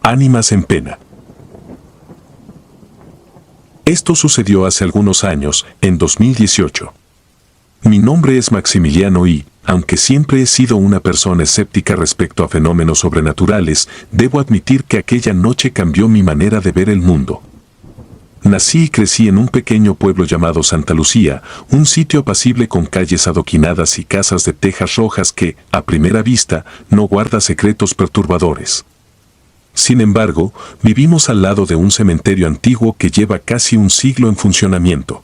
Ánimas en pena. Esto sucedió hace algunos años, en 2018. Mi nombre es Maximiliano y, aunque siempre he sido una persona escéptica respecto a fenómenos sobrenaturales, debo admitir que aquella noche cambió mi manera de ver el mundo. Nací y crecí en un pequeño pueblo llamado Santa Lucía, un sitio apacible con calles adoquinadas y casas de tejas rojas que, a primera vista, no guarda secretos perturbadores. Sin embargo, vivimos al lado de un cementerio antiguo que lleva casi un siglo en funcionamiento.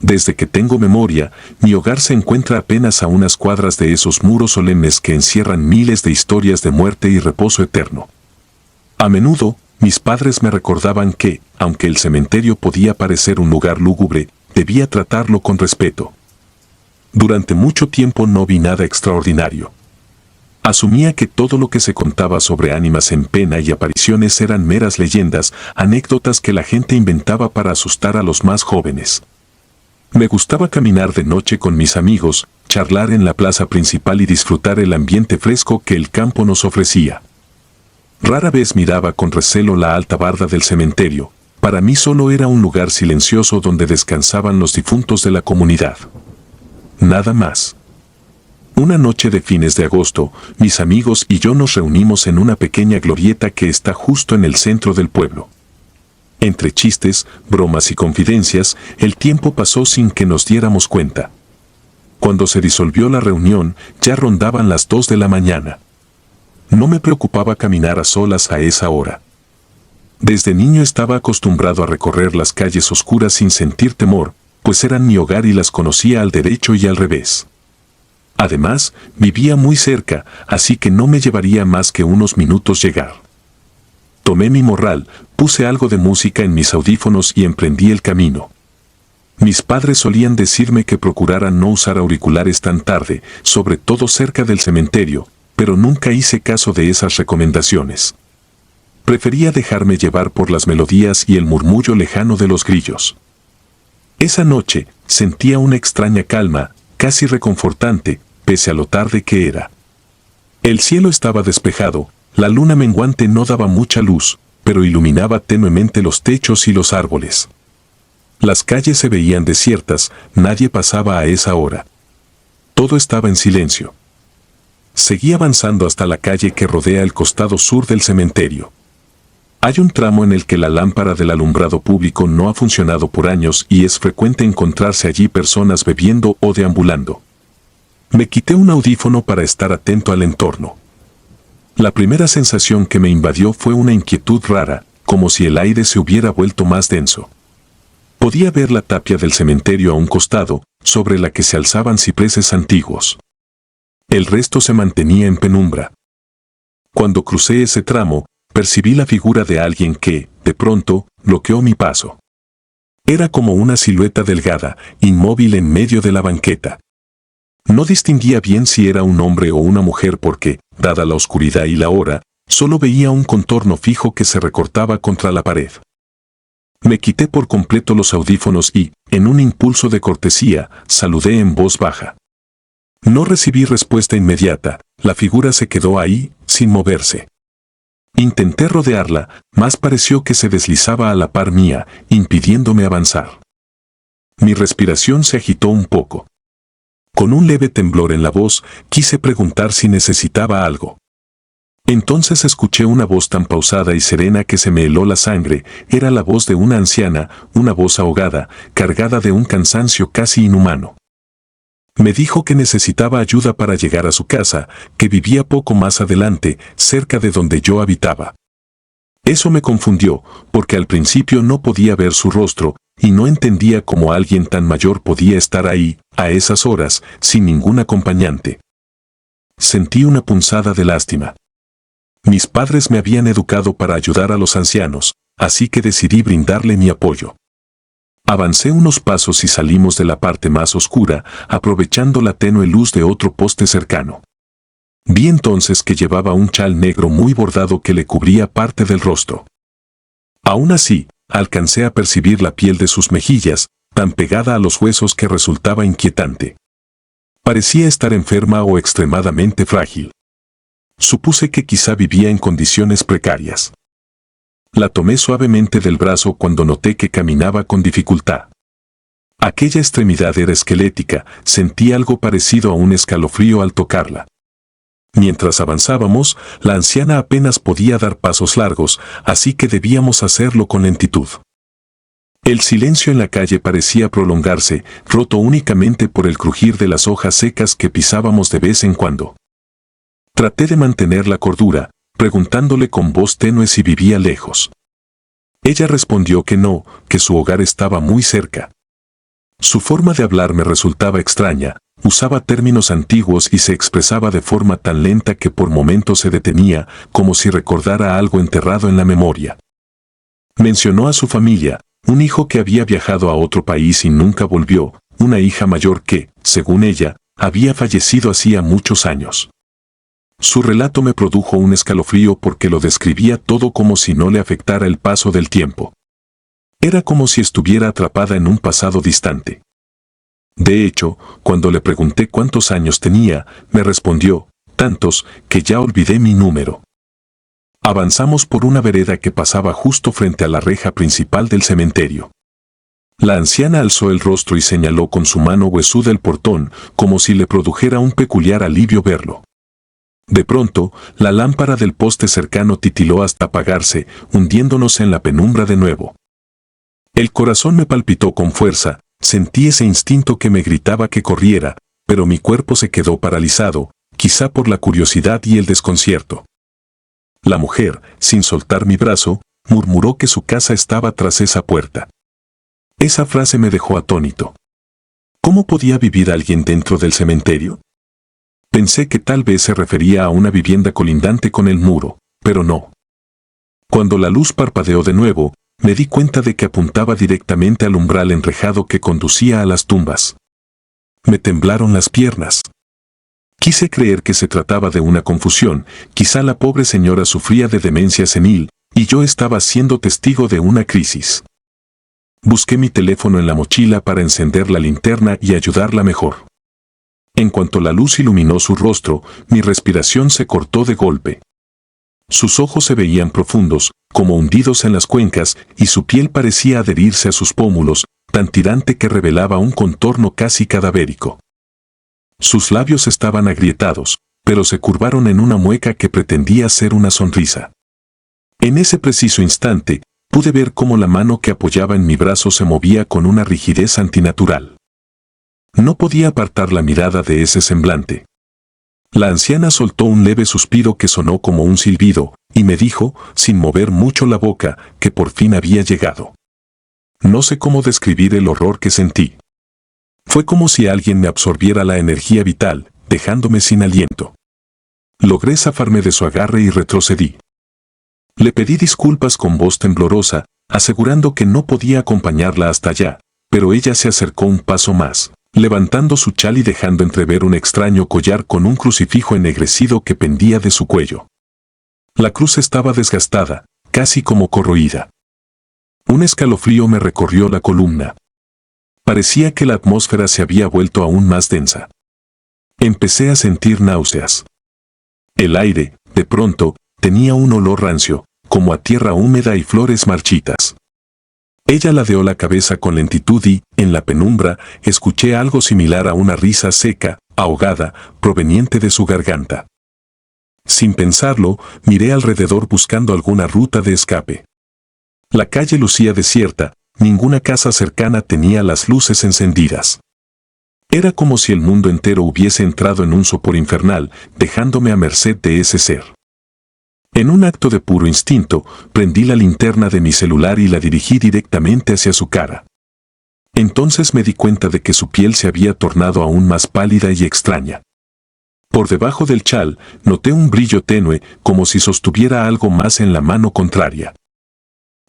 Desde que tengo memoria, mi hogar se encuentra apenas a unas cuadras de esos muros solemnes que encierran miles de historias de muerte y reposo eterno. A menudo, mis padres me recordaban que, aunque el cementerio podía parecer un lugar lúgubre, debía tratarlo con respeto. Durante mucho tiempo no vi nada extraordinario. Asumía que todo lo que se contaba sobre ánimas en pena y apariciones eran meras leyendas, anécdotas que la gente inventaba para asustar a los más jóvenes. Me gustaba caminar de noche con mis amigos, charlar en la plaza principal y disfrutar el ambiente fresco que el campo nos ofrecía. Rara vez miraba con recelo la alta barda del cementerio. Para mí solo era un lugar silencioso donde descansaban los difuntos de la comunidad. Nada más. Una noche de fines de agosto, mis amigos y yo nos reunimos en una pequeña glorieta que está justo en el centro del pueblo. Entre chistes, bromas y confidencias, el tiempo pasó sin que nos diéramos cuenta. Cuando se disolvió la reunión, ya rondaban las 2 de la mañana. No me preocupaba caminar a solas a esa hora. Desde niño estaba acostumbrado a recorrer las calles oscuras sin sentir temor, pues eran mi hogar y las conocía al derecho y al revés. Además, vivía muy cerca, así que no me llevaría más que unos minutos llegar. Tomé mi morral, puse algo de música en mis audífonos y emprendí el camino. Mis padres solían decirme que procurara no usar auriculares tan tarde, sobre todo cerca del cementerio, pero nunca hice caso de esas recomendaciones. Prefería dejarme llevar por las melodías y el murmullo lejano de los grillos. Esa noche, sentía una extraña calma, casi reconfortante, pese a lo tarde que era. El cielo estaba despejado, la luna menguante no daba mucha luz, pero iluminaba tenuemente los techos y los árboles. Las calles se veían desiertas, nadie pasaba a esa hora. Todo estaba en silencio. Seguí avanzando hasta la calle que rodea el costado sur del cementerio. Hay un tramo en el que la lámpara del alumbrado público no ha funcionado por años y es frecuente encontrarse allí personas bebiendo o deambulando. Me quité un audífono para estar atento al entorno. La primera sensación que me invadió fue una inquietud rara, como si el aire se hubiera vuelto más denso. Podía ver la tapia del cementerio a un costado, sobre la que se alzaban cipreses antiguos. El resto se mantenía en penumbra. Cuando crucé ese tramo, percibí la figura de alguien que, de pronto, bloqueó mi paso. Era como una silueta delgada, inmóvil en medio de la banqueta. No distinguía bien si era un hombre o una mujer porque, dada la oscuridad y la hora, solo veía un contorno fijo que se recortaba contra la pared. Me quité por completo los audífonos y, en un impulso de cortesía, saludé en voz baja. No recibí respuesta inmediata, la figura se quedó ahí, sin moverse. Intenté rodearla, mas pareció que se deslizaba a la par mía, impidiéndome avanzar. Mi respiración se agitó un poco. Con un leve temblor en la voz, quise preguntar si necesitaba algo. Entonces escuché una voz tan pausada y serena que se me heló la sangre. Era la voz de una anciana, una voz ahogada, cargada de un cansancio casi inhumano. Me dijo que necesitaba ayuda para llegar a su casa, que vivía poco más adelante, cerca de donde yo habitaba. Eso me confundió, porque al principio no podía ver su rostro, y no entendía cómo alguien tan mayor podía estar ahí, a esas horas, sin ningún acompañante. Sentí una punzada de lástima. Mis padres me habían educado para ayudar a los ancianos, así que decidí brindarle mi apoyo. Avancé unos pasos y salimos de la parte más oscura, aprovechando la tenue luz de otro poste cercano. Vi entonces que llevaba un chal negro muy bordado que le cubría parte del rostro. Aún así, alcancé a percibir la piel de sus mejillas, tan pegada a los huesos que resultaba inquietante. Parecía estar enferma o extremadamente frágil. Supuse que quizá vivía en condiciones precarias. La tomé suavemente del brazo cuando noté que caminaba con dificultad. Aquella extremidad era esquelética, sentí algo parecido a un escalofrío al tocarla. Mientras avanzábamos, la anciana apenas podía dar pasos largos, así que debíamos hacerlo con lentitud. El silencio en la calle parecía prolongarse, roto únicamente por el crujir de las hojas secas que pisábamos de vez en cuando. Traté de mantener la cordura, preguntándole con voz tenue si vivía lejos. Ella respondió que no, que su hogar estaba muy cerca. Su forma de hablar me resultaba extraña, usaba términos antiguos y se expresaba de forma tan lenta que por momentos se detenía, como si recordara algo enterrado en la memoria. Mencionó a su familia, un hijo que había viajado a otro país y nunca volvió, una hija mayor que, según ella, había fallecido hacía muchos años. Su relato me produjo un escalofrío porque lo describía todo como si no le afectara el paso del tiempo. Era como si estuviera atrapada en un pasado distante. De hecho, cuando le pregunté cuántos años tenía, me respondió, tantos, que ya olvidé mi número. Avanzamos por una vereda que pasaba justo frente a la reja principal del cementerio. La anciana alzó el rostro y señaló con su mano huesuda el portón, como si le produjera un peculiar alivio verlo. De pronto, la lámpara del poste cercano titiló hasta apagarse, hundiéndonos en la penumbra de nuevo. El corazón me palpitó con fuerza, sentí ese instinto que me gritaba que corriera, pero mi cuerpo se quedó paralizado, quizá por la curiosidad y el desconcierto. La mujer, sin soltar mi brazo, murmuró que su casa estaba tras esa puerta. Esa frase me dejó atónito. ¿Cómo podía vivir alguien dentro del cementerio? Pensé que tal vez se refería a una vivienda colindante con el muro, pero no. Cuando la luz parpadeó de nuevo, me di cuenta de que apuntaba directamente al umbral enrejado que conducía a las tumbas. Me temblaron las piernas. Quise creer que se trataba de una confusión, quizá la pobre señora sufría de demencia senil, y yo estaba siendo testigo de una crisis. Busqué mi teléfono en la mochila para encender la linterna y ayudarla mejor. En cuanto la luz iluminó su rostro, mi respiración se cortó de golpe. Sus ojos se veían profundos, como hundidos en las cuencas, y su piel parecía adherirse a sus pómulos, tan tirante que revelaba un contorno casi cadavérico. Sus labios estaban agrietados, pero se curvaron en una mueca que pretendía ser una sonrisa. En ese preciso instante, pude ver cómo la mano que apoyaba en mi brazo se movía con una rigidez antinatural. No podía apartar la mirada de ese semblante. La anciana soltó un leve suspiro que sonó como un silbido, y me dijo, sin mover mucho la boca, que por fin había llegado. No sé cómo describir el horror que sentí. Fue como si alguien me absorbiera la energía vital, dejándome sin aliento. Logré zafarme de su agarre y retrocedí. Le pedí disculpas con voz temblorosa, asegurando que no podía acompañarla hasta allá, pero ella se acercó un paso más, levantando su chal y dejando entrever un extraño collar con un crucifijo ennegrecido que pendía de su cuello. La cruz estaba desgastada, casi como corroída. Un escalofrío me recorrió la columna. Parecía que la atmósfera se había vuelto aún más densa. Empecé a sentir náuseas. El aire, de pronto, tenía un olor rancio, como a tierra húmeda y flores marchitas. Ella ladeó la cabeza con lentitud y, en la penumbra, escuché algo similar a una risa seca, ahogada, proveniente de su garganta. Sin pensarlo, miré alrededor buscando alguna ruta de escape. La calle lucía desierta, ninguna casa cercana tenía las luces encendidas. Era como si el mundo entero hubiese entrado en un sopor infernal, dejándome a merced de ese ser. En un acto de puro instinto, prendí la linterna de mi celular y la dirigí directamente hacia su cara. Entonces me di cuenta de que su piel se había tornado aún más pálida y extraña. Por debajo del chal, noté un brillo tenue, como si sostuviera algo más en la mano contraria.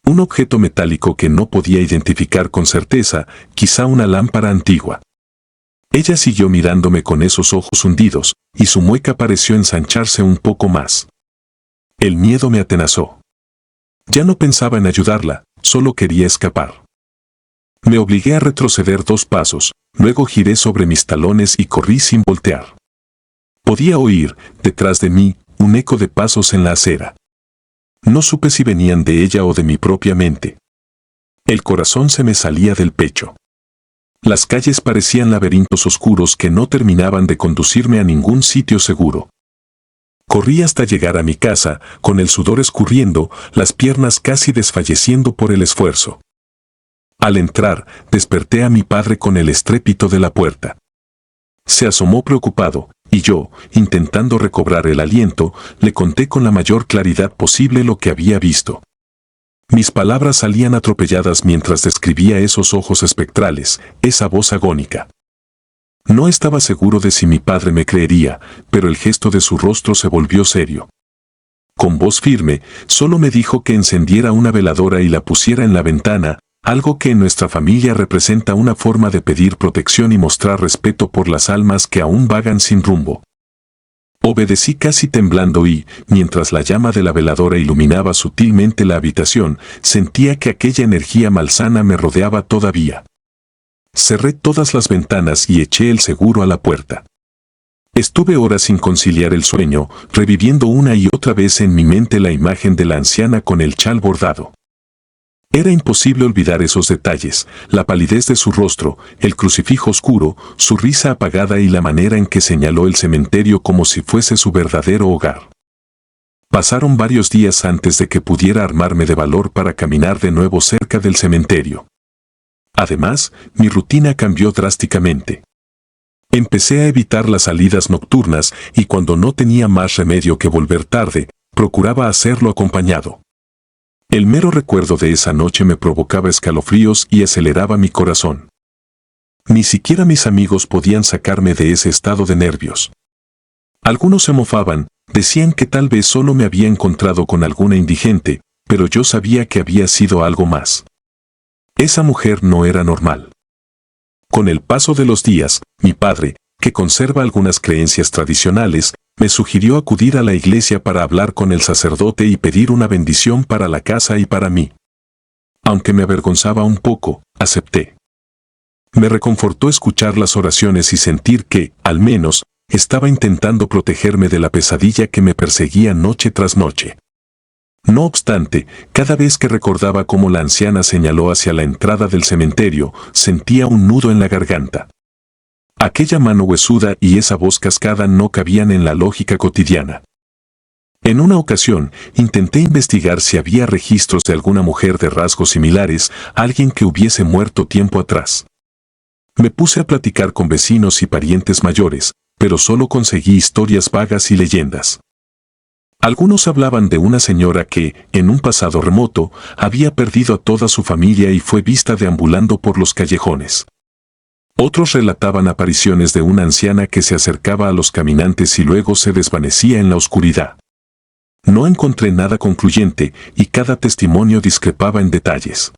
Un objeto metálico que no podía identificar con certeza, quizá una lámpara antigua. Ella siguió mirándome con esos ojos hundidos, y su mueca pareció ensancharse un poco más. El miedo me atenazó. Ya no pensaba en ayudarla, solo quería escapar. Me obligué a retroceder 2 pasos, luego giré sobre mis talones y corrí sin voltear. Podía oír, detrás de mí, un eco de pasos en la acera. No supe si venían de ella o de mi propia mente. El corazón se me salía del pecho. Las calles parecían laberintos oscuros que no terminaban de conducirme a ningún sitio seguro. Corrí hasta llegar a mi casa, con el sudor escurriendo, las piernas casi desfalleciendo por el esfuerzo. Al entrar, desperté a mi padre con el estrépito de la puerta. Se asomó preocupado, y yo, intentando recobrar el aliento, le conté con la mayor claridad posible lo que había visto. Mis palabras salían atropelladas mientras describía esos ojos espectrales, esa voz agónica. No estaba seguro de si mi padre me creería, pero el gesto de su rostro se volvió serio. Con voz firme, solo me dijo que encendiera una veladora y la pusiera en la ventana, algo que en nuestra familia representa una forma de pedir protección y mostrar respeto por las almas que aún vagan sin rumbo. Obedecí casi temblando y, mientras la llama de la veladora iluminaba sutilmente la habitación, sentía que aquella energía malsana me rodeaba todavía. Cerré todas las ventanas y eché el seguro a la puerta. Estuve horas sin conciliar el sueño, reviviendo una y otra vez en mi mente la imagen de la anciana con el chal bordado. Era imposible olvidar esos detalles, la palidez de su rostro, el crucifijo oscuro, su risa apagada y la manera en que señaló el cementerio como si fuese su verdadero hogar. Pasaron varios días antes de que pudiera armarme de valor para caminar de nuevo cerca del cementerio. Además, mi rutina cambió drásticamente. Empecé a evitar las salidas nocturnas y cuando no tenía más remedio que volver tarde, procuraba hacerlo acompañado. El mero recuerdo de esa noche me provocaba escalofríos y aceleraba mi corazón. Ni siquiera mis amigos podían sacarme de ese estado de nervios. Algunos se mofaban, decían que tal vez solo me había encontrado con alguna indigente, pero yo sabía que había sido algo más. Esa mujer no era normal. Con el paso de los días, mi padre, que conserva algunas creencias tradicionales, me sugirió acudir a la iglesia para hablar con el sacerdote y pedir una bendición para la casa y para mí. Aunque me avergonzaba un poco, acepté. Me reconfortó escuchar las oraciones y sentir que, al menos, estaba intentando protegerme de la pesadilla que me perseguía noche tras noche. No obstante, cada vez que recordaba cómo la anciana señaló hacia la entrada del cementerio, sentía un nudo en la garganta. Aquella mano huesuda y esa voz cascada no cabían en la lógica cotidiana. En una ocasión, intenté investigar si había registros de alguna mujer de rasgos similares, alguien que hubiese muerto tiempo atrás. Me puse a platicar con vecinos y parientes mayores, pero solo conseguí historias vagas y leyendas. Algunos hablaban de una señora que, en un pasado remoto, había perdido a toda su familia y fue vista deambulando por los callejones. Otros relataban apariciones de una anciana que se acercaba a los caminantes y luego se desvanecía en la oscuridad. No encontré nada concluyente y cada testimonio discrepaba en detalles.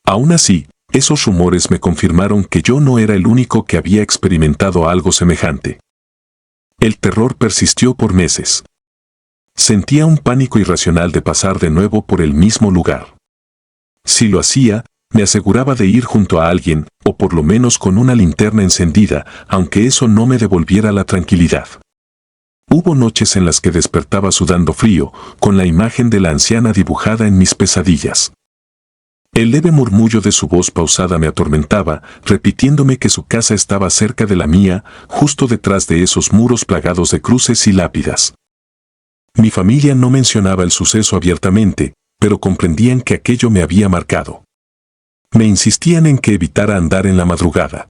Aún así, esos rumores me confirmaron que yo no era el único que había experimentado algo semejante. El terror persistió por meses. Sentía un pánico irracional de pasar de nuevo por el mismo lugar. Si lo hacía, me aseguraba de ir junto a alguien, o por lo menos con una linterna encendida, aunque eso no me devolviera la tranquilidad. Hubo noches en las que despertaba sudando frío, con la imagen de la anciana dibujada en mis pesadillas. El leve murmullo de su voz pausada me atormentaba, repitiéndome que su casa estaba cerca de la mía, justo detrás de esos muros plagados de cruces y lápidas. Mi familia no mencionaba el suceso abiertamente, pero comprendían que aquello me había marcado. Me insistían en que evitara andar en la madrugada.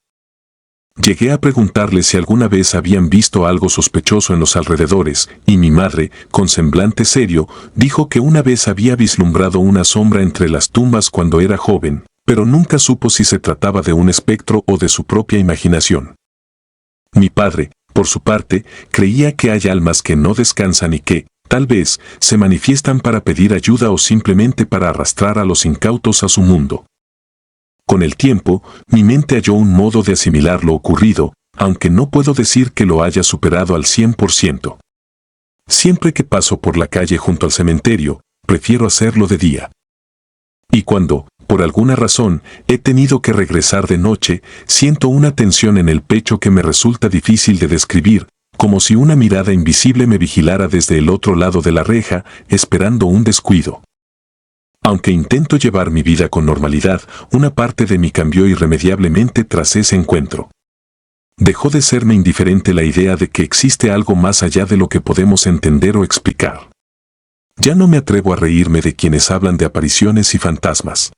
Llegué a preguntarles si alguna vez habían visto algo sospechoso en los alrededores, y mi madre, con semblante serio, dijo que una vez había vislumbrado una sombra entre las tumbas cuando era joven, pero nunca supo si se trataba de un espectro o de su propia imaginación. Mi padre, por su parte, creía que hay almas que no descansan y que, tal vez, se manifiestan para pedir ayuda o simplemente para arrastrar a los incautos a su mundo. Con el tiempo, mi mente halló un modo de asimilar lo ocurrido, aunque no puedo decir que lo haya superado al 100%. Siempre que paso por la calle junto al cementerio, prefiero hacerlo de día. Y cuando, por alguna razón, he tenido que regresar de noche, siento una tensión en el pecho que me resulta difícil de describir, como si una mirada invisible me vigilara desde el otro lado de la reja, esperando un descuido. Aunque intento llevar mi vida con normalidad, una parte de mí cambió irremediablemente tras ese encuentro. Dejó de serme indiferente la idea de que existe algo más allá de lo que podemos entender o explicar. Ya no me atrevo a reírme de quienes hablan de apariciones y fantasmas.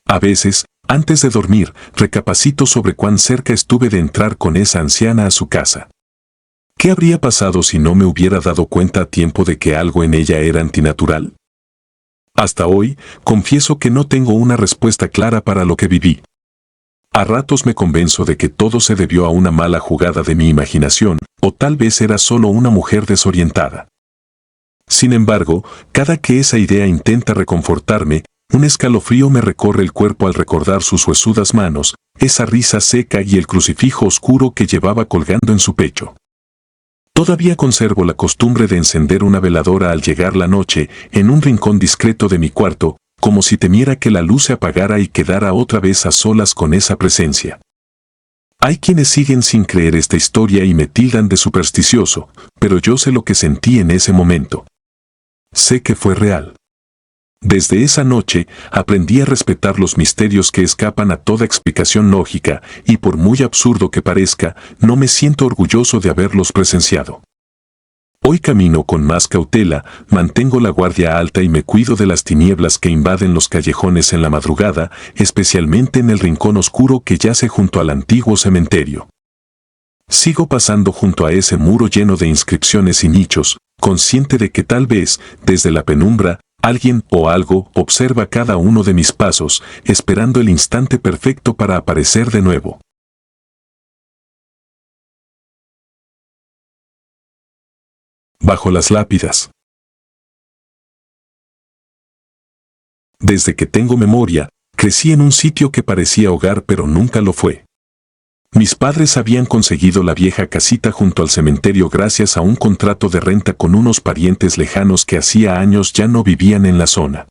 A veces, antes de dormir, recapacito sobre cuán cerca estuve de entrar con esa anciana a su casa. ¿Qué habría pasado si no me hubiera dado cuenta a tiempo de que algo en ella era antinatural? Hasta hoy, confieso que no tengo una respuesta clara para lo que viví. A ratos me convenzo de que todo se debió a una mala jugada de mi imaginación, o tal vez era solo una mujer desorientada. Sin embargo, cada que esa idea intenta reconfortarme, un escalofrío me recorre el cuerpo al recordar sus huesudas manos, esa risa seca y el crucifijo oscuro que llevaba colgando en su pecho. Todavía conservo la costumbre de encender una veladora al llegar la noche en un rincón discreto de mi cuarto, como si temiera que la luz se apagara y quedara otra vez a solas con esa presencia. Hay quienes siguen sin creer esta historia y me tildan de supersticioso, pero yo sé lo que sentí en ese momento. Sé que fue real. Desde esa noche, aprendí a respetar los misterios que escapan a toda explicación lógica, y por muy absurdo que parezca, no me siento orgulloso de haberlos presenciado. Hoy camino con más cautela, mantengo la guardia alta y me cuido de las tinieblas que invaden los callejones en la madrugada, especialmente en el rincón oscuro que yace junto al antiguo cementerio. Sigo pasando junto a ese muro lleno de inscripciones y nichos, consciente de que tal vez, desde la penumbra, alguien o algo observa cada uno de mis pasos, esperando el instante perfecto para aparecer de nuevo. Bajo las lápidas. Desde que tengo memoria, crecí en un sitio que parecía hogar pero nunca lo fue. Mis padres habían conseguido la vieja casita junto al cementerio gracias a un contrato de renta con unos parientes lejanos que hacía años ya no vivían en la zona.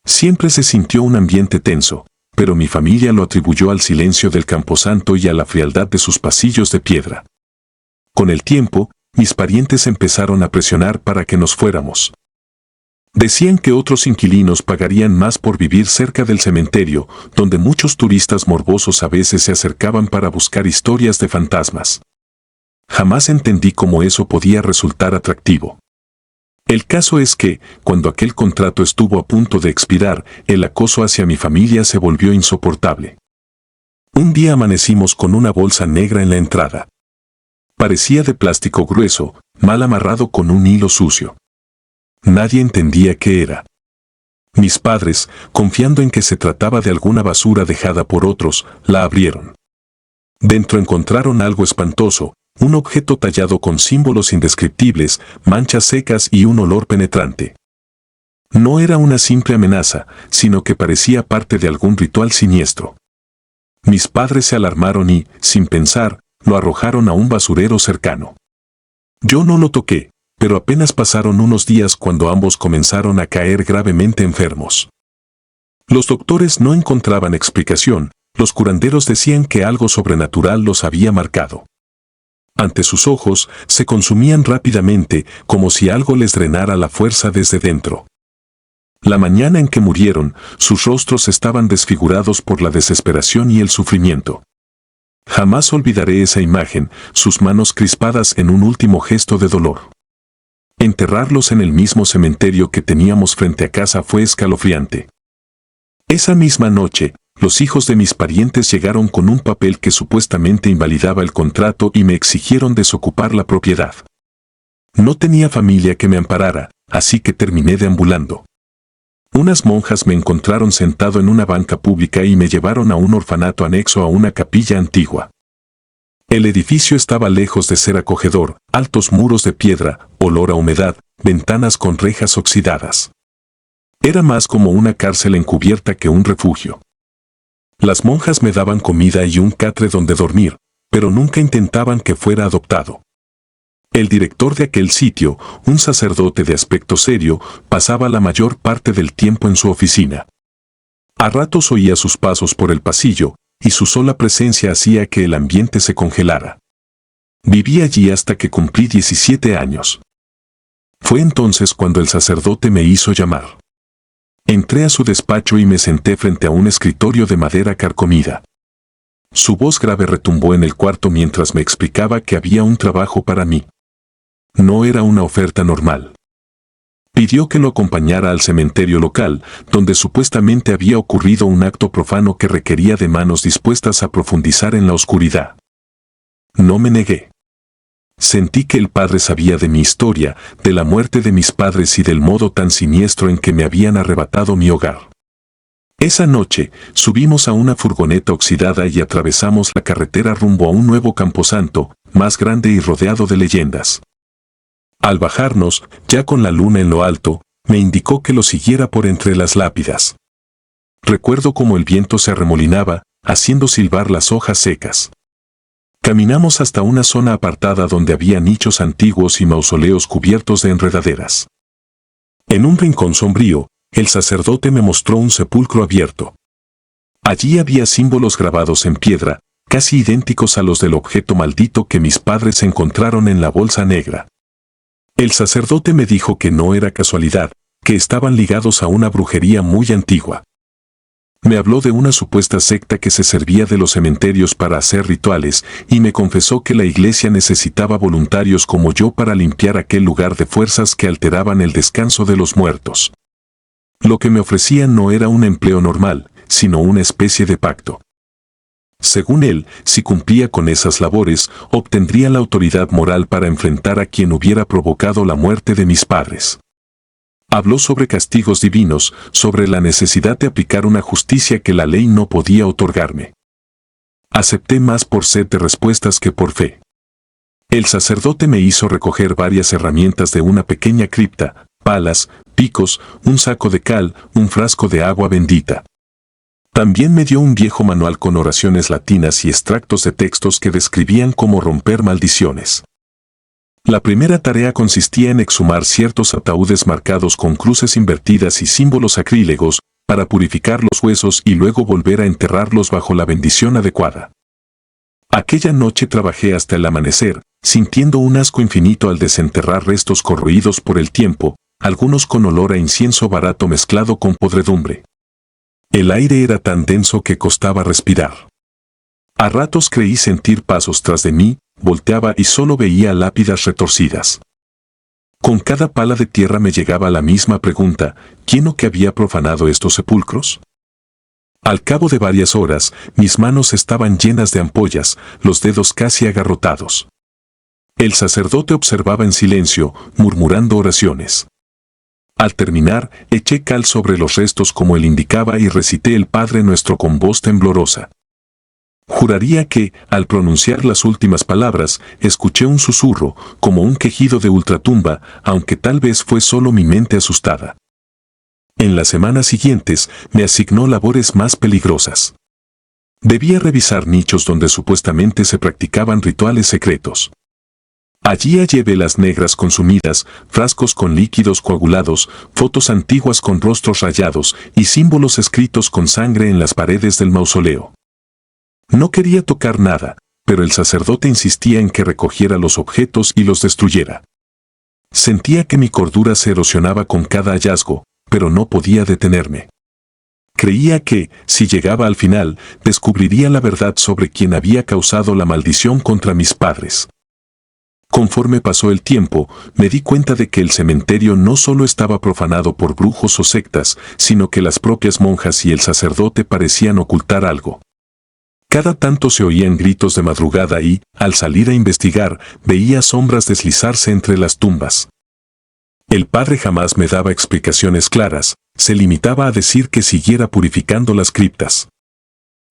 Siempre se sintió un ambiente tenso, pero mi familia lo atribuyó al silencio del camposanto y a la frialdad de sus pasillos de piedra. Con el tiempo, mis parientes empezaron a presionar para que nos fuéramos. Decían que otros inquilinos pagarían más por vivir cerca del cementerio, donde muchos turistas morbosos a veces se acercaban para buscar historias de fantasmas. Jamás entendí cómo eso podía resultar atractivo. El caso es que, cuando aquel contrato estuvo a punto de expirar, el acoso hacia mi familia se volvió insoportable. Un día amanecimos con una bolsa negra en la entrada. Parecía de plástico grueso, mal amarrado con un hilo sucio. Nadie entendía qué era. Mis padres, confiando en que se trataba de alguna basura dejada por otros, la abrieron. Dentro encontraron algo espantoso, un objeto tallado con símbolos indescriptibles, manchas secas y un olor penetrante. No era una simple amenaza, sino que parecía parte de algún ritual siniestro. Mis padres se alarmaron y, sin pensar, lo arrojaron a un basurero cercano. Yo no lo toqué, pero apenas pasaron unos días cuando ambos comenzaron a caer gravemente enfermos. Los doctores no encontraban explicación, los curanderos decían que algo sobrenatural los había marcado. Ante sus ojos, se consumían rápidamente, como si algo les drenara la fuerza desde dentro. La mañana en que murieron, sus rostros estaban desfigurados por la desesperación y el sufrimiento. Jamás olvidaré esa imagen, sus manos crispadas en un último gesto de dolor. Enterrarlos en el mismo cementerio que teníamos frente a casa fue escalofriante. Esa misma noche, los hijos de mis parientes llegaron con un papel que supuestamente invalidaba el contrato y me exigieron desocupar la propiedad. No tenía familia que me amparara, así que terminé deambulando. Unas monjas me encontraron sentado en una banca pública y me llevaron a un orfanato anexo a una capilla antigua. El edificio estaba lejos de ser acogedor, altos muros de piedra, olor a humedad, ventanas con rejas oxidadas. Era más como una cárcel encubierta que un refugio. Las monjas me daban comida y un catre donde dormir, pero nunca intentaban que fuera adoptado. El director de aquel sitio, un sacerdote de aspecto serio, pasaba la mayor parte del tiempo en su oficina. A ratos oía sus pasos por el pasillo, y su sola presencia hacía que el ambiente se congelara. Viví allí hasta que cumplí 17 años. Fue entonces cuando el sacerdote me hizo llamar. Entré a su despacho y me senté frente a un escritorio de madera carcomida. Su voz grave retumbó en el cuarto mientras me explicaba que había un trabajo para mí. No era una oferta normal. Pidió que lo acompañara al cementerio local, donde supuestamente había ocurrido un acto profano que requería de manos dispuestas a profundizar en la oscuridad. No me negué. Sentí que el padre sabía de mi historia, de la muerte de mis padres y del modo tan siniestro en que me habían arrebatado mi hogar. Esa noche, subimos a una furgoneta oxidada y atravesamos la carretera rumbo a un nuevo camposanto, más grande y rodeado de leyendas. Al bajarnos, ya con la luna en lo alto, me indicó que lo siguiera por entre las lápidas. Recuerdo cómo el viento se arremolinaba, haciendo silbar las hojas secas. Caminamos hasta una zona apartada donde había nichos antiguos y mausoleos cubiertos de enredaderas. En un rincón sombrío, el sacerdote me mostró un sepulcro abierto. Allí había símbolos grabados en piedra, casi idénticos a los del objeto maldito que mis padres encontraron en la bolsa negra. El sacerdote me dijo que no era casualidad, que estaban ligados a una brujería muy antigua. Me habló de una supuesta secta que se servía de los cementerios para hacer rituales y me confesó que la iglesia necesitaba voluntarios como yo para limpiar aquel lugar de fuerzas que alteraban el descanso de los muertos. Lo que me ofrecían no era un empleo normal, sino una especie de pacto. Según él, si cumplía con esas labores, obtendría la autoridad moral para enfrentar a quien hubiera provocado la muerte de mis padres. Habló sobre castigos divinos, sobre la necesidad de aplicar una justicia que la ley no podía otorgarme. Acepté más por sed de respuestas que por fe. El sacerdote me hizo recoger varias herramientas de una pequeña cripta, palas, picos, un saco de cal, un frasco de agua bendita. También me dio un viejo manual con oraciones latinas y extractos de textos que describían cómo romper maldiciones. La primera tarea consistía en exhumar ciertos ataúdes marcados con cruces invertidas y símbolos sacrílegos, para purificar los huesos y luego volver a enterrarlos bajo la bendición adecuada. Aquella noche trabajé hasta el amanecer, sintiendo un asco infinito al desenterrar restos corroídos por el tiempo, algunos con olor a incienso barato mezclado con podredumbre. El aire era tan denso que costaba respirar. A ratos creí sentir pasos tras de mí, volteaba y solo veía lápidas retorcidas. Con cada pala de tierra me llegaba la misma pregunta: ¿quién o qué había profanado estos sepulcros? Al cabo de varias horas, mis manos estaban llenas de ampollas, los dedos casi agarrotados. El sacerdote observaba en silencio, murmurando oraciones. Al terminar, eché cal sobre los restos como él indicaba y recité el Padre Nuestro con voz temblorosa. Juraría que, al pronunciar las últimas palabras, escuché un susurro, como un quejido de ultratumba, aunque tal vez fue solo mi mente asustada. En las semanas siguientes, me asignó labores más peligrosas. Debía revisar nichos donde supuestamente se practicaban rituales secretos. Allí hallé velas negras consumidas, frascos con líquidos coagulados, fotos antiguas con rostros rayados y símbolos escritos con sangre en las paredes del mausoleo. No quería tocar nada, pero el sacerdote insistía en que recogiera los objetos y los destruyera. Sentía que mi cordura se erosionaba con cada hallazgo, pero no podía detenerme. Creía que, si llegaba al final, descubriría la verdad sobre quién había causado la maldición contra mis padres. Conforme pasó el tiempo, me di cuenta de que el cementerio no solo estaba profanado por brujos o sectas, sino que las propias monjas y el sacerdote parecían ocultar algo. Cada tanto se oían gritos de madrugada y, al salir a investigar, veía sombras deslizarse entre las tumbas. El padre jamás me daba explicaciones claras, se limitaba a decir que siguiera purificando las criptas.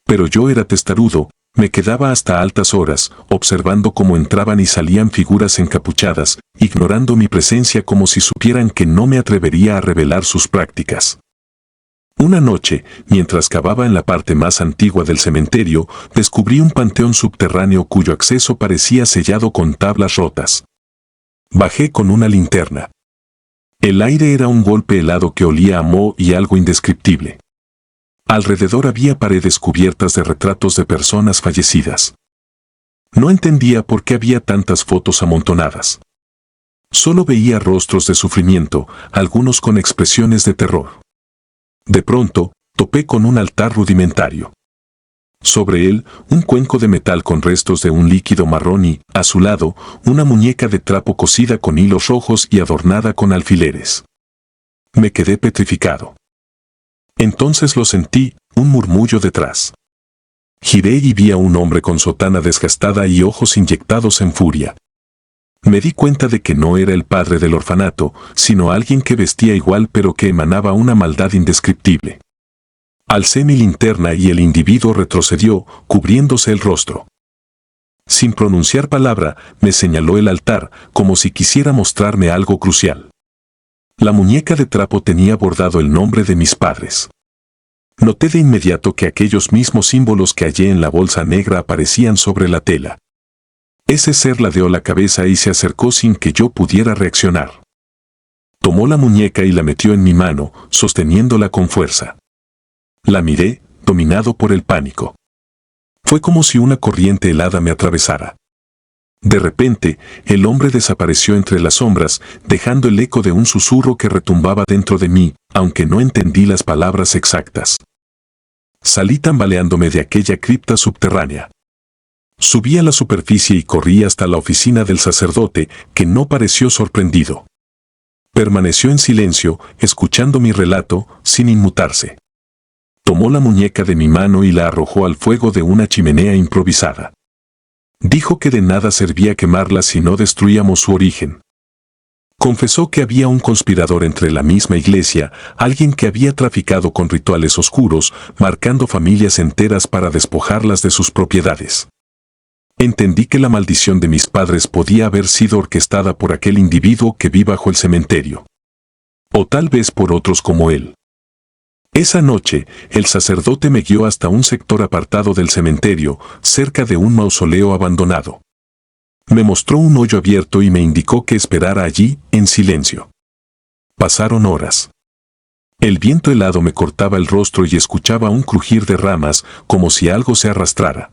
Pero yo era testarudo, me quedaba hasta altas horas, observando cómo entraban y salían figuras encapuchadas, ignorando mi presencia como si supieran que no me atrevería a revelar sus prácticas. Una noche, mientras cavaba en la parte más antigua del cementerio, descubrí un panteón subterráneo cuyo acceso parecía sellado con tablas rotas. Bajé con una linterna. El aire era un golpe helado que olía a moho y algo indescriptible. Alrededor había paredes cubiertas de retratos de personas fallecidas. No entendía por qué había tantas fotos amontonadas. Solo veía rostros de sufrimiento, algunos con expresiones de terror. De pronto, topé con un altar rudimentario. Sobre él, un cuenco de metal con restos de un líquido marrón y, a su lado, una muñeca de trapo cosida con hilos rojos y adornada con alfileres. Me quedé petrificado. Entonces lo sentí, un murmullo detrás. Giré y vi a un hombre con sotana desgastada y ojos inyectados en furia. Me di cuenta de que no era el padre del orfanato, sino alguien que vestía igual pero que emanaba una maldad indescriptible. Alcé mi linterna y el individuo retrocedió, cubriéndose el rostro. Sin pronunciar palabra, me señaló el altar, como si quisiera mostrarme algo crucial. La muñeca de trapo tenía bordado el nombre de mis padres. Noté de inmediato que aquellos mismos símbolos que hallé en la bolsa negra aparecían sobre la tela. Ese ser ladeó la cabeza y se acercó sin que yo pudiera reaccionar. Tomó la muñeca y la metió en mi mano, sosteniéndola con fuerza. La miré, dominado por el pánico. Fue como si una corriente helada me atravesara. De repente, el hombre desapareció entre las sombras, dejando el eco de un susurro que retumbaba dentro de mí, aunque no entendí las palabras exactas. Salí tambaleándome de aquella cripta subterránea. Subí a la superficie y corrí hasta la oficina del sacerdote, que no pareció sorprendido. Permaneció en silencio, escuchando mi relato, sin inmutarse. Tomó la muñeca de mi mano y la arrojó al fuego de una chimenea improvisada. Dijo que de nada servía quemarla si no destruíamos su origen. Confesó que había un conspirador entre la misma iglesia, alguien que había traficado con rituales oscuros, marcando familias enteras para despojarlas de sus propiedades. Entendí que la maldición de mis padres podía haber sido orquestada por aquel individuo que vi bajo el cementerio. O tal vez por otros como él. Esa noche, el sacerdote me guió hasta un sector apartado del cementerio, cerca de un mausoleo abandonado. Me mostró un hoyo abierto y me indicó que esperara allí, en silencio. Pasaron horas. El viento helado me cortaba el rostro y escuchaba un crujir de ramas, como si algo se arrastrara.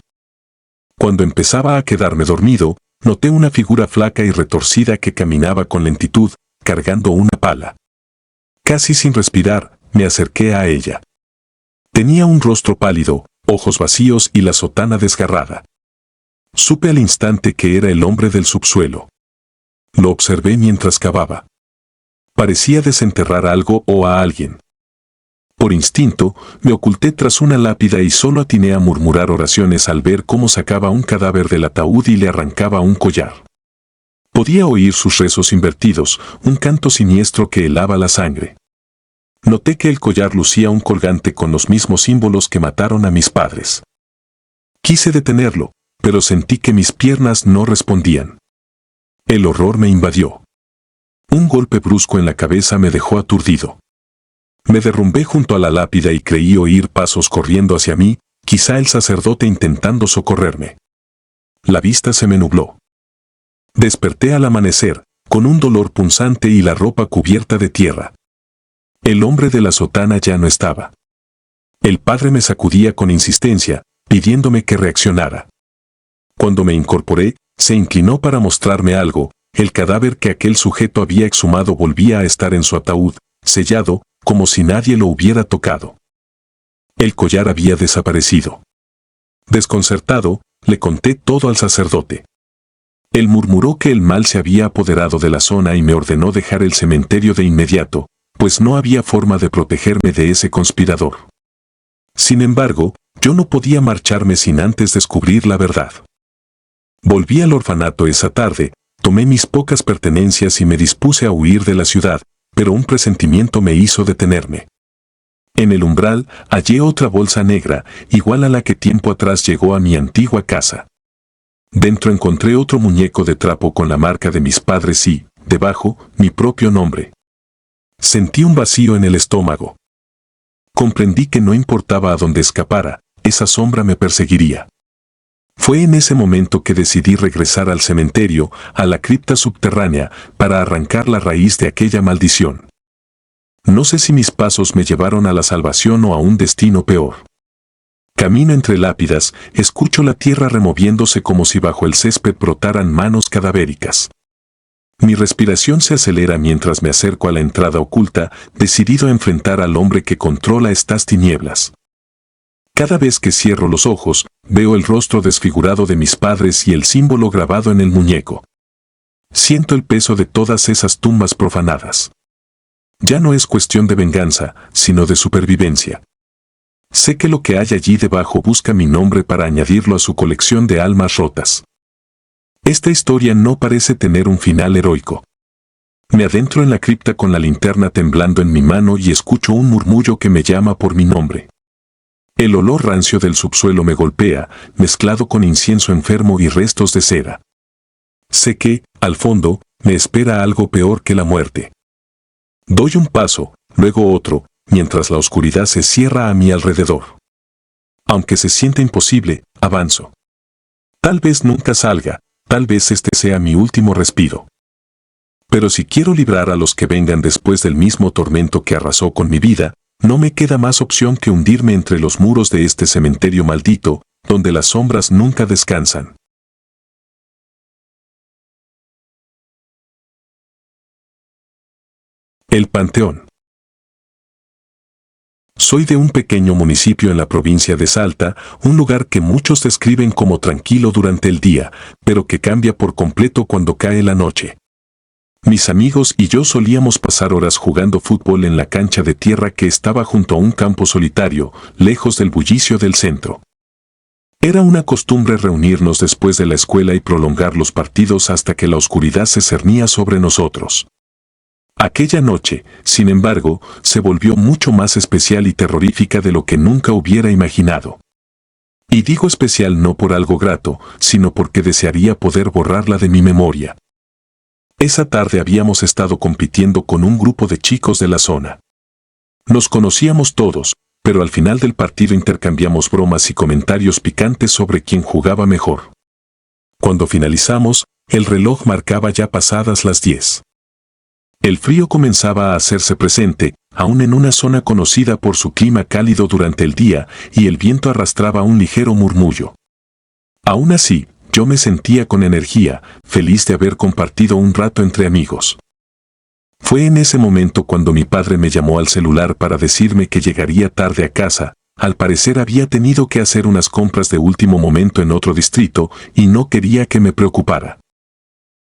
Cuando empezaba a quedarme dormido, noté una figura flaca y retorcida que caminaba con lentitud, cargando una pala. Casi sin respirar, me acerqué a ella. Tenía un rostro pálido, ojos vacíos y la sotana desgarrada. Supe al instante que era el hombre del subsuelo. Lo observé mientras cavaba. Parecía desenterrar algo o a alguien. Por instinto, me oculté tras una lápida y solo atiné a murmurar oraciones al ver cómo sacaba un cadáver del ataúd y le arrancaba un collar. Podía oír sus rezos invertidos, un canto siniestro que helaba la sangre. Noté que el collar lucía un colgante con los mismos símbolos que mataron a mis padres. Quise detenerlo, pero sentí que mis piernas no respondían. El horror me invadió. Un golpe brusco en la cabeza me dejó aturdido. Me derrumbé junto a la lápida y creí oír pasos corriendo hacia mí, quizá el sacerdote intentando socorrerme. La vista se me nubló. Desperté al amanecer, con un dolor punzante y la ropa cubierta de tierra. El hombre de la sotana ya no estaba. El padre me sacudía con insistencia, pidiéndome que reaccionara. Cuando me incorporé, se inclinó para mostrarme algo. El cadáver que aquel sujeto había exhumado volvía a estar en su ataúd, sellado, como si nadie lo hubiera tocado. El collar había desaparecido. Desconcertado, le conté todo al sacerdote. Él murmuró que el mal se había apoderado de la zona y me ordenó dejar el cementerio de inmediato, pues no había forma de protegerme de ese conspirador. Sin embargo, yo no podía marcharme sin antes descubrir la verdad. Volví al orfanato esa tarde, tomé mis pocas pertenencias y me dispuse a huir de la ciudad, pero un presentimiento me hizo detenerme. En el umbral hallé otra bolsa negra, igual a la que tiempo atrás llegó a mi antigua casa. Dentro encontré otro muñeco de trapo con la marca de mis padres y, debajo, mi propio nombre. Sentí un vacío en el estómago. Comprendí que no importaba a dónde escapara, esa sombra me perseguiría. Fue en ese momento que decidí regresar al cementerio, a la cripta subterránea, para arrancar la raíz de aquella maldición. No sé si mis pasos me llevaron a la salvación o a un destino peor. Camino entre lápidas, escucho la tierra removiéndose como si bajo el césped brotaran manos cadavéricas. Mi respiración se acelera mientras me acerco a la entrada oculta, decidido a enfrentar al hombre que controla estas tinieblas. Cada vez que cierro los ojos, veo el rostro desfigurado de mis padres y el símbolo grabado en el muñeco. Siento el peso de todas esas tumbas profanadas. Ya no es cuestión de venganza, sino de supervivencia. Sé que lo que hay allí debajo busca mi nombre para añadirlo a su colección de almas rotas. Esta historia no parece tener un final heroico. Me adentro en la cripta con la linterna temblando en mi mano y escucho un murmullo que me llama por mi nombre. El olor rancio del subsuelo me golpea, mezclado con incienso enfermo y restos de cera. Sé que, al fondo, me espera algo peor que la muerte. Doy un paso, luego otro, mientras la oscuridad se cierra a mi alrededor. Aunque se siente imposible, avanzo. Tal vez nunca salga, tal vez este sea mi último respiro. Pero si quiero librar a los que vengan después del mismo tormento que arrasó con mi vida, no me queda más opción que hundirme entre los muros de este cementerio maldito, donde las sombras nunca descansan. El Panteón. Soy de un pequeño municipio en la provincia de Salta, un lugar que muchos describen como tranquilo durante el día, pero que cambia por completo cuando cae la noche. Mis amigos y yo solíamos pasar horas jugando fútbol en la cancha de tierra que estaba junto a un campo solitario, lejos del bullicio del centro. Era una costumbre reunirnos después de la escuela y prolongar los partidos hasta que la oscuridad se cernía sobre nosotros. Aquella noche, sin embargo, se volvió mucho más especial y terrorífica de lo que nunca hubiera imaginado. Y digo especial no por algo grato, sino porque desearía poder borrarla de mi memoria. Esa tarde habíamos estado compitiendo con un grupo de chicos de la zona. Nos conocíamos todos, pero al final del partido intercambiamos bromas y comentarios picantes sobre quién jugaba mejor. Cuando finalizamos, el reloj marcaba ya pasadas las 10. El frío comenzaba a hacerse presente, aún en una zona conocida por su clima cálido durante el día, y el viento arrastraba un ligero murmullo. Aún así, yo me sentía con energía, feliz de haber compartido un rato entre amigos. Fue en ese momento cuando mi padre me llamó al celular para decirme que llegaría tarde a casa. Al parecer había tenido que hacer unas compras de último momento en otro distrito y no quería que me preocupara.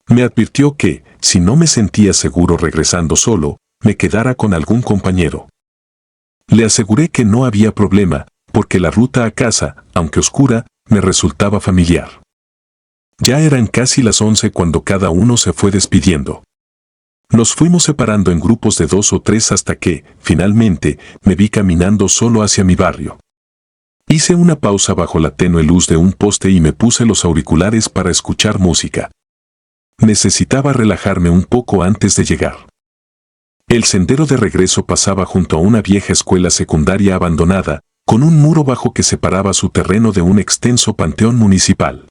Me advirtió que, si no me sentía seguro regresando solo, me quedara con algún compañero. Le aseguré que no había problema, porque la ruta a casa, aunque oscura, me resultaba familiar. Ya eran casi las 11 cuando cada uno se fue despidiendo. Nos fuimos separando en grupos de 2 o 3 hasta que, finalmente, me vi caminando solo hacia mi barrio. Hice una pausa bajo la tenue luz de un poste y me puse los auriculares para escuchar música. Necesitaba relajarme un poco antes de llegar. El sendero de regreso pasaba junto a una vieja escuela secundaria abandonada, con un muro bajo que separaba su terreno de un extenso panteón municipal.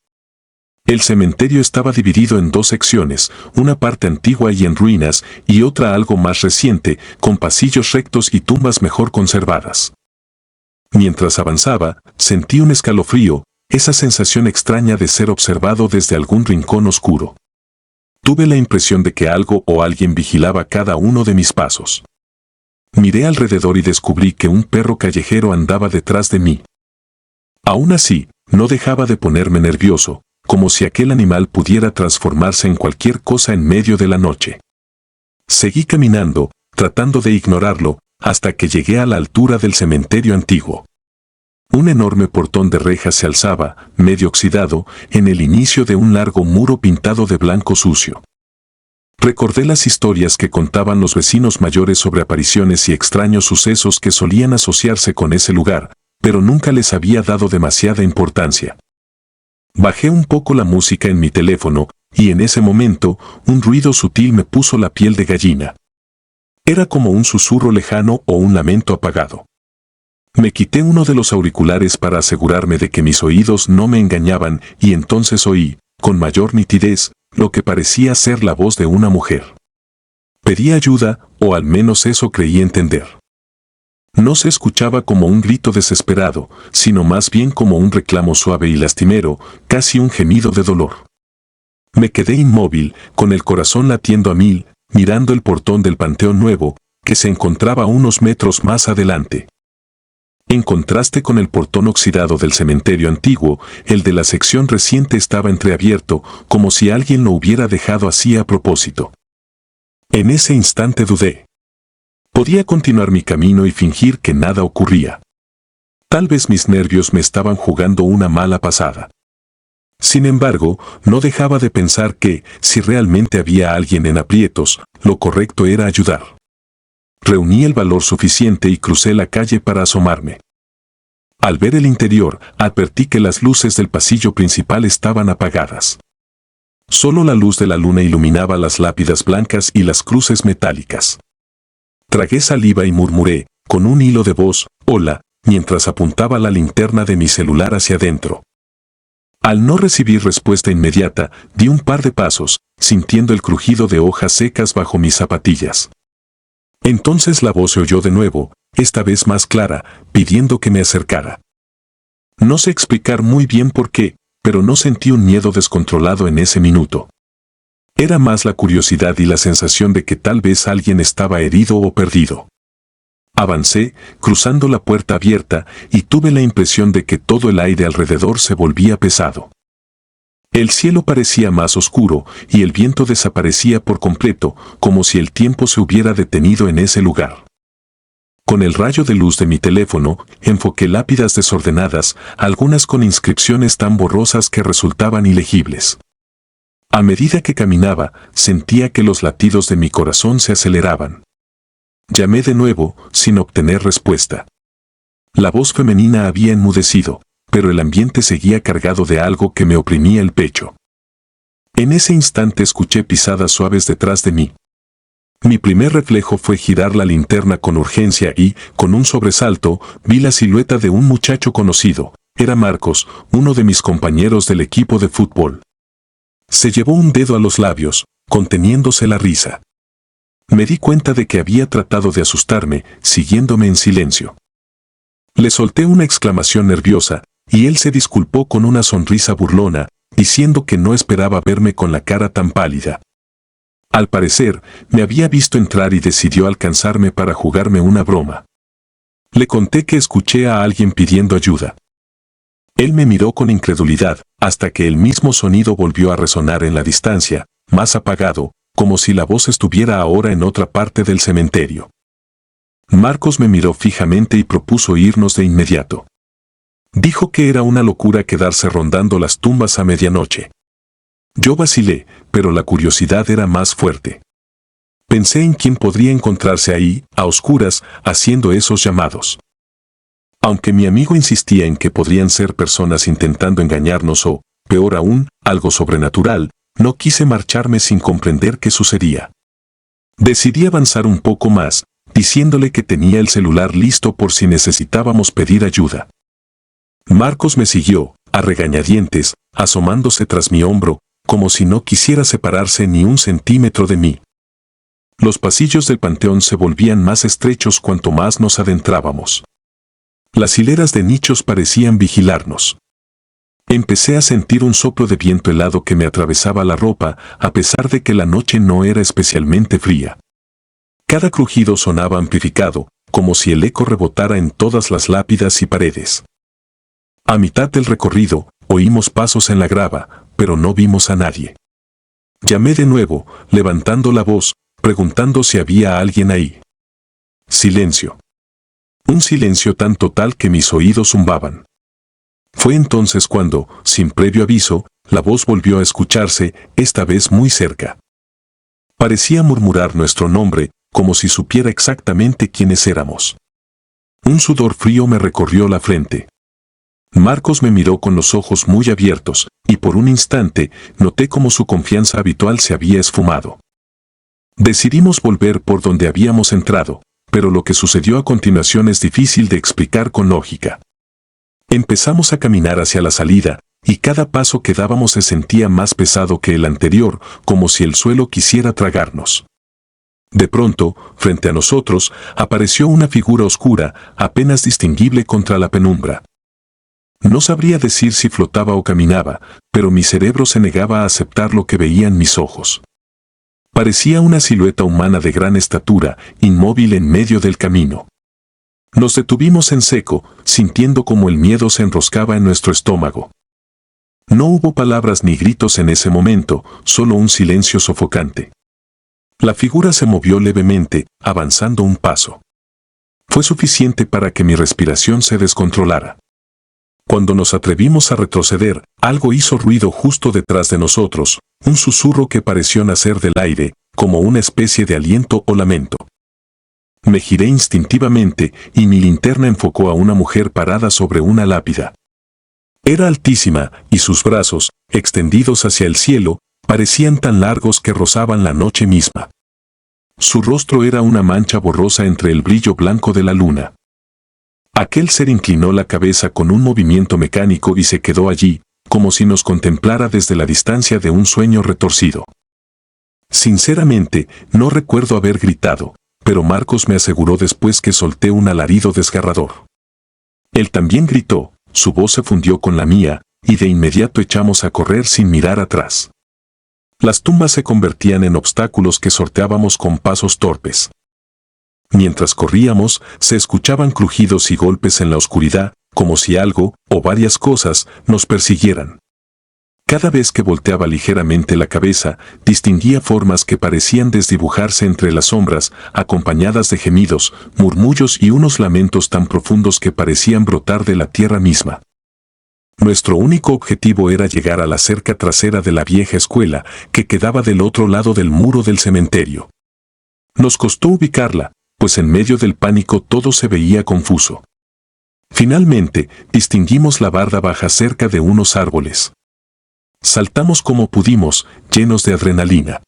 El cementerio estaba dividido en 2 secciones, una parte antigua y en ruinas, y otra algo más reciente, con pasillos rectos y tumbas mejor conservadas. Mientras avanzaba, sentí un escalofrío, esa sensación extraña de ser observado desde algún rincón oscuro. Tuve la impresión de que algo o alguien vigilaba cada uno de mis pasos. Miré alrededor y descubrí que un perro callejero andaba detrás de mí. Aún así, no dejaba de ponerme nervioso, como si aquel animal pudiera transformarse en cualquier cosa en medio de la noche. Seguí caminando, tratando de ignorarlo, hasta que llegué a la altura del cementerio antiguo. Un enorme portón de rejas se alzaba, medio oxidado, en el inicio de un largo muro pintado de blanco sucio. Recordé las historias que contaban los vecinos mayores sobre apariciones y extraños sucesos que solían asociarse con ese lugar, pero nunca les había dado demasiada importancia. Bajé un poco la música en mi teléfono, y en ese momento, un ruido sutil me puso la piel de gallina. Era como un susurro lejano o un lamento apagado. Me quité uno de los auriculares para asegurarme de que mis oídos no me engañaban y entonces oí, con mayor nitidez, lo que parecía ser la voz de una mujer. Pedí ayuda, o al menos eso creí entender. No se escuchaba como un grito desesperado, sino más bien como un reclamo suave y lastimero, casi un gemido de dolor. Me quedé inmóvil, con el corazón latiendo a mil, mirando el portón del Panteón Nuevo, que se encontraba unos metros más adelante. En contraste con el portón oxidado del cementerio antiguo, el de la sección reciente estaba entreabierto, como si alguien lo hubiera dejado así a propósito. En ese instante dudé. Podía continuar mi camino y fingir que nada ocurría. Tal vez mis nervios me estaban jugando una mala pasada. Sin embargo, no dejaba de pensar que, si realmente había alguien en aprietos, lo correcto era ayudar. Reuní el valor suficiente y crucé la calle para asomarme. Al ver el interior, advertí que las luces del pasillo principal estaban apagadas. Solo la luz de la luna iluminaba las lápidas blancas y las cruces metálicas. Tragué saliva y murmuré, con un hilo de voz, «Hola», mientras apuntaba la linterna de mi celular hacia adentro. Al no recibir respuesta inmediata, di un par de pasos, sintiendo el crujido de hojas secas bajo mis zapatillas. Entonces la voz se oyó de nuevo, esta vez más clara, pidiendo que me acercara. No sé explicar muy bien por qué, pero no sentí un miedo descontrolado en ese minuto. Era más la curiosidad y la sensación de que tal vez alguien estaba herido o perdido. Avancé, cruzando la puerta abierta, y tuve la impresión de que todo el aire alrededor se volvía pesado. El cielo parecía más oscuro, y el viento desaparecía por completo, como si el tiempo se hubiera detenido en ese lugar. Con el rayo de luz de mi teléfono, enfoqué lápidas desordenadas, algunas con inscripciones tan borrosas que resultaban ilegibles. A medida que caminaba, sentía que los latidos de mi corazón se aceleraban. Llamé de nuevo, sin obtener respuesta. La voz femenina había enmudecido, pero el ambiente seguía cargado de algo que me oprimía el pecho. En ese instante escuché pisadas suaves detrás de mí. Mi primer reflejo fue girar la linterna con urgencia y, con un sobresalto, vi la silueta de un muchacho conocido. Era Marcos, uno de mis compañeros del equipo de fútbol. Se llevó un dedo a los labios, conteniéndose la risa. Me di cuenta de que había tratado de asustarme, siguiéndome en silencio. Le solté una exclamación nerviosa, y él se disculpó con una sonrisa burlona, diciendo que no esperaba verme con la cara tan pálida. Al parecer, me había visto entrar y decidió alcanzarme para jugarme una broma. Le conté que escuché a alguien pidiendo ayuda. Él me miró con incredulidad, hasta que el mismo sonido volvió a resonar en la distancia, más apagado, como si la voz estuviera ahora en otra parte del cementerio. Marcos me miró fijamente y propuso irnos de inmediato. Dijo que era una locura quedarse rondando las tumbas a medianoche. Yo vacilé, pero la curiosidad era más fuerte. Pensé en quién podría encontrarse ahí, a oscuras, haciendo esos llamados. Aunque mi amigo insistía en que podrían ser personas intentando engañarnos o, peor aún, algo sobrenatural, no quise marcharme sin comprender qué sucedía. Decidí avanzar un poco más, diciéndole que tenía el celular listo por si necesitábamos pedir ayuda. Marcos me siguió, a regañadientes, asomándose tras mi hombro, como si no quisiera separarse ni un centímetro de mí. Los pasillos del panteón se volvían más estrechos cuanto más nos adentrábamos. Las hileras de nichos parecían vigilarnos. Empecé a sentir un soplo de viento helado que me atravesaba la ropa, a pesar de que la noche no era especialmente fría. Cada crujido sonaba amplificado, como si el eco rebotara en todas las lápidas y paredes. A mitad del recorrido, oímos pasos en la grava, pero no vimos a nadie. Llamé de nuevo, levantando la voz, preguntando si había alguien ahí. Silencio. Un silencio tan total que mis oídos zumbaban. Fue entonces cuando, sin previo aviso, la voz volvió a escucharse, esta vez muy cerca. Parecía murmurar nuestro nombre, como si supiera exactamente quiénes éramos. Un sudor frío me recorrió la frente. Marcos me miró con los ojos muy abiertos, y por un instante noté cómo su confianza habitual se había esfumado. Decidimos volver por donde habíamos entrado, pero lo que sucedió a continuación es difícil de explicar con lógica. Empezamos a caminar hacia la salida, y cada paso que dábamos se sentía más pesado que el anterior, como si el suelo quisiera tragarnos. De pronto, frente a nosotros, apareció una figura oscura, apenas distinguible contra la penumbra. No sabría decir si flotaba o caminaba, pero mi cerebro se negaba a aceptar lo que veían mis ojos. Parecía una silueta humana de gran estatura, inmóvil en medio del camino. Nos detuvimos en seco, sintiendo como el miedo se enroscaba en nuestro estómago. No hubo palabras ni gritos en ese momento, solo un silencio sofocante. La figura se movió levemente, avanzando un paso. Fue suficiente para que mi respiración se descontrolara. Cuando nos atrevimos a retroceder, algo hizo ruido justo detrás de nosotros, un susurro que pareció nacer del aire, como una especie de aliento o lamento. Me giré instintivamente y mi linterna enfocó a una mujer parada sobre una lápida. Era altísima y sus brazos, extendidos hacia el cielo, parecían tan largos que rozaban la noche misma. Su rostro era una mancha borrosa entre el brillo blanco de la luna. Aquel ser inclinó la cabeza con un movimiento mecánico y se quedó allí, como si nos contemplara desde la distancia de un sueño retorcido. Sinceramente, no recuerdo haber gritado, pero Marcos me aseguró después que solté un alarido desgarrador. Él también gritó, su voz se fundió con la mía, y de inmediato echamos a correr sin mirar atrás. Las tumbas se convertían en obstáculos que sorteábamos con pasos torpes. Mientras corríamos, se escuchaban crujidos y golpes en la oscuridad, como si algo, o varias cosas, nos persiguieran. Cada vez que volteaba ligeramente la cabeza, distinguía formas que parecían desdibujarse entre las sombras, acompañadas de gemidos, murmullos y unos lamentos tan profundos que parecían brotar de la tierra misma. Nuestro único objetivo era llegar a la cerca trasera de la vieja escuela, que quedaba del otro lado del muro del cementerio. Nos costó ubicarla, pues en medio del pánico todo se veía confuso. Finalmente, distinguimos la barda baja cerca de unos árboles. Saltamos como pudimos, llenos de adrenalina.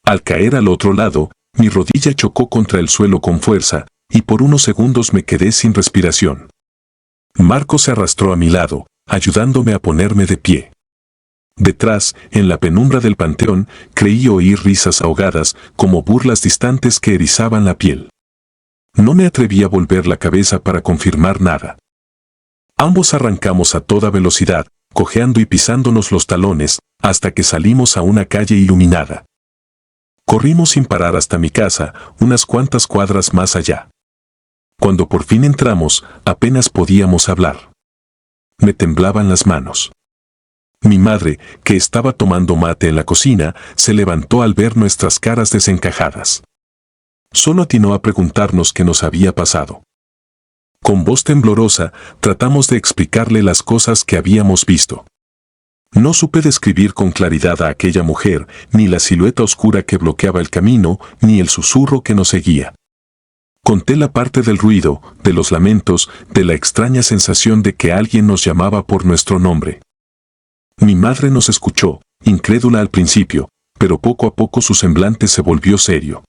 Al caer al otro lado, mi rodilla chocó contra el suelo con fuerza, y por unos segundos me quedé sin respiración. Marco se arrastró a mi lado, ayudándome a ponerme de pie. Detrás, en la penumbra del panteón, creí oír risas ahogadas, como burlas distantes que erizaban la piel. No me atreví a volver la cabeza para confirmar nada. Ambos arrancamos a toda velocidad, cojeando y pisándonos los talones, hasta que salimos a una calle iluminada. Corrimos sin parar hasta mi casa, unas cuantas cuadras más allá. Cuando por fin entramos, apenas podíamos hablar. Me temblaban las manos. Mi madre, que estaba tomando mate en la cocina, se levantó al ver nuestras caras desencajadas. Solo atinó a preguntarnos qué nos había pasado. Con voz temblorosa, tratamos de explicarle las cosas que habíamos visto. No supe describir con claridad a aquella mujer, ni la silueta oscura que bloqueaba el camino, ni el susurro que nos seguía. Conté la parte del ruido, de los lamentos, de la extraña sensación de que alguien nos llamaba por nuestro nombre. Mi madre nos escuchó, incrédula al principio, pero poco a poco su semblante se volvió serio.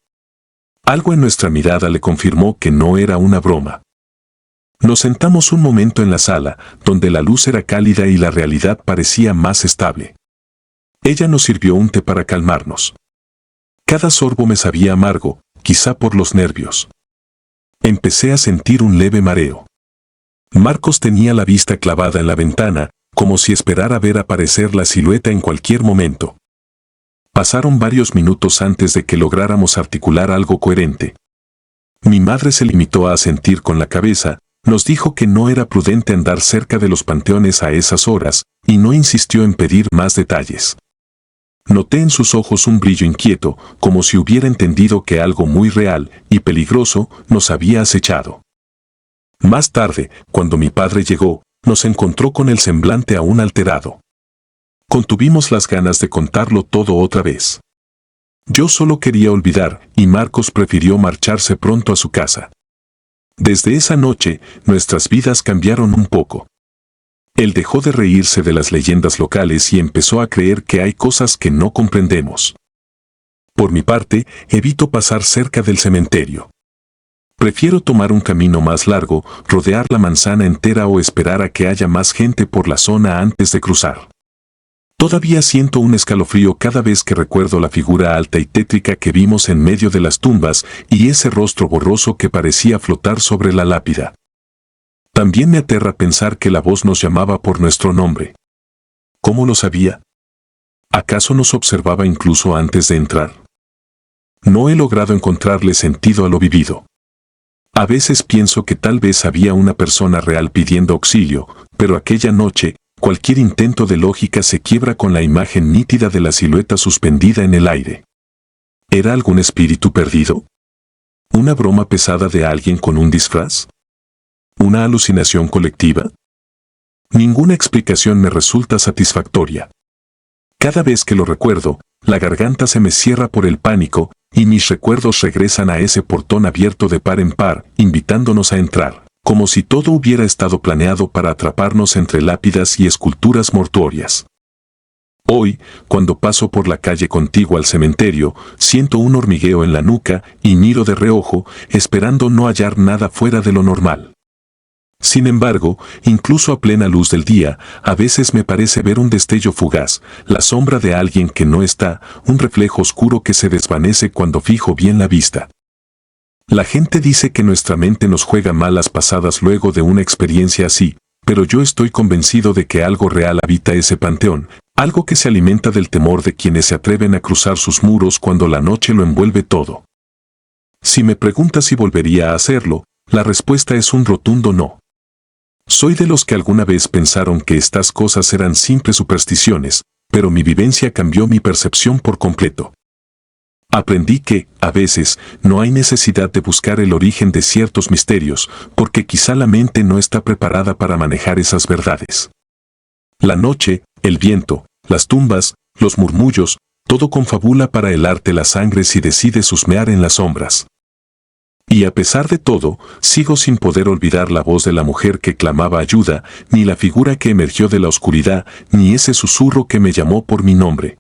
Algo en nuestra mirada le confirmó que no era una broma. Nos sentamos un momento en la sala, donde la luz era cálida y la realidad parecía más estable. Ella nos sirvió un té para calmarnos. Cada sorbo me sabía amargo, quizá por los nervios. Empecé a sentir un leve mareo. Marcos tenía la vista clavada en la ventana, como si esperara ver aparecer la silueta en cualquier momento. Pasaron varios minutos antes de que lográramos articular algo coherente. Mi madre se limitó a asentir con la cabeza, nos dijo que no era prudente andar cerca de los panteones a esas horas, y no insistió en pedir más detalles. Noté en sus ojos un brillo inquieto, como si hubiera entendido que algo muy real y peligroso nos había acechado. Más tarde, cuando mi padre llegó, nos encontró con el semblante aún alterado. Contuvimos las ganas de contarlo todo otra vez. Yo solo quería olvidar, y Marcos prefirió marcharse pronto a su casa. Desde esa noche, nuestras vidas cambiaron un poco. Él dejó de reírse de las leyendas locales y empezó a creer que hay cosas que no comprendemos. Por mi parte, evito pasar cerca del cementerio. Prefiero tomar un camino más largo, rodear la manzana entera o esperar a que haya más gente por la zona antes de cruzar. Todavía siento un escalofrío cada vez que recuerdo la figura alta y tétrica que vimos en medio de las tumbas y ese rostro borroso que parecía flotar sobre la lápida. También me aterra pensar que la voz nos llamaba por nuestro nombre. ¿Cómo lo sabía? ¿Acaso nos observaba incluso antes de entrar? No he logrado encontrarle sentido a lo vivido. A veces pienso que tal vez había una persona real pidiendo auxilio, pero aquella noche, cualquier intento de lógica se quiebra con la imagen nítida de la silueta suspendida en el aire. ¿Era algún espíritu perdido? ¿Una broma pesada de alguien con un disfraz? ¿Una alucinación colectiva? Ninguna explicación me resulta satisfactoria. Cada vez que lo recuerdo, la garganta se me cierra por el pánico, y mis recuerdos regresan a ese portón abierto de par en par, invitándonos a entrar, como si todo hubiera estado planeado para atraparnos entre lápidas y esculturas mortuorias. Hoy, cuando paso por la calle contigua al cementerio, siento un hormigueo en la nuca y miro de reojo, esperando no hallar nada fuera de lo normal. Sin embargo, incluso a plena luz del día, a veces me parece ver un destello fugaz, la sombra de alguien que no está, un reflejo oscuro que se desvanece cuando fijo bien la vista. La gente dice que nuestra mente nos juega malas pasadas luego de una experiencia así, pero yo estoy convencido de que algo real habita ese panteón, algo que se alimenta del temor de quienes se atreven a cruzar sus muros cuando la noche lo envuelve todo. Si me preguntas si volvería a hacerlo, la respuesta es un rotundo no. Soy de los que alguna vez pensaron que estas cosas eran simples supersticiones, pero mi vivencia cambió mi percepción por completo. Aprendí que, a veces, no hay necesidad de buscar el origen de ciertos misterios, porque quizá la mente no está preparada para manejar esas verdades. La noche, el viento, las tumbas, los murmullos, todo confabula para helarte la sangre si decides husmear en las sombras. Y a pesar de todo, sigo sin poder olvidar la voz de la mujer que clamaba ayuda, ni la figura que emergió de la oscuridad, ni ese susurro que me llamó por mi nombre.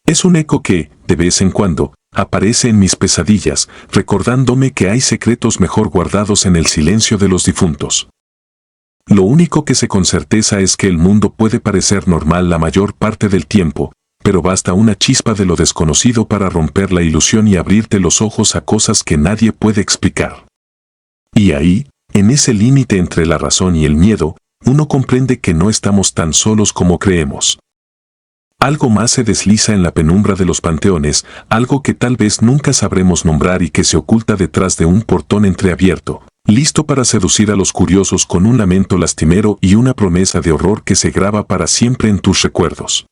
Es un eco que, de vez en cuando, aparece en mis pesadillas, recordándome que hay secretos mejor guardados en el silencio de los difuntos. Lo único que sé con certeza es que el mundo puede parecer normal la mayor parte del tiempo, pero basta una chispa de lo desconocido para romper la ilusión y abrirte los ojos a cosas que nadie puede explicar. Y ahí, en ese límite entre la razón y el miedo, uno comprende que no estamos tan solos como creemos. Algo más se desliza en la penumbra de los panteones, algo que tal vez nunca sabremos nombrar y que se oculta detrás de un portón entreabierto, listo para seducir a los curiosos con un lamento lastimero y una promesa de horror que se graba para siempre en tus recuerdos.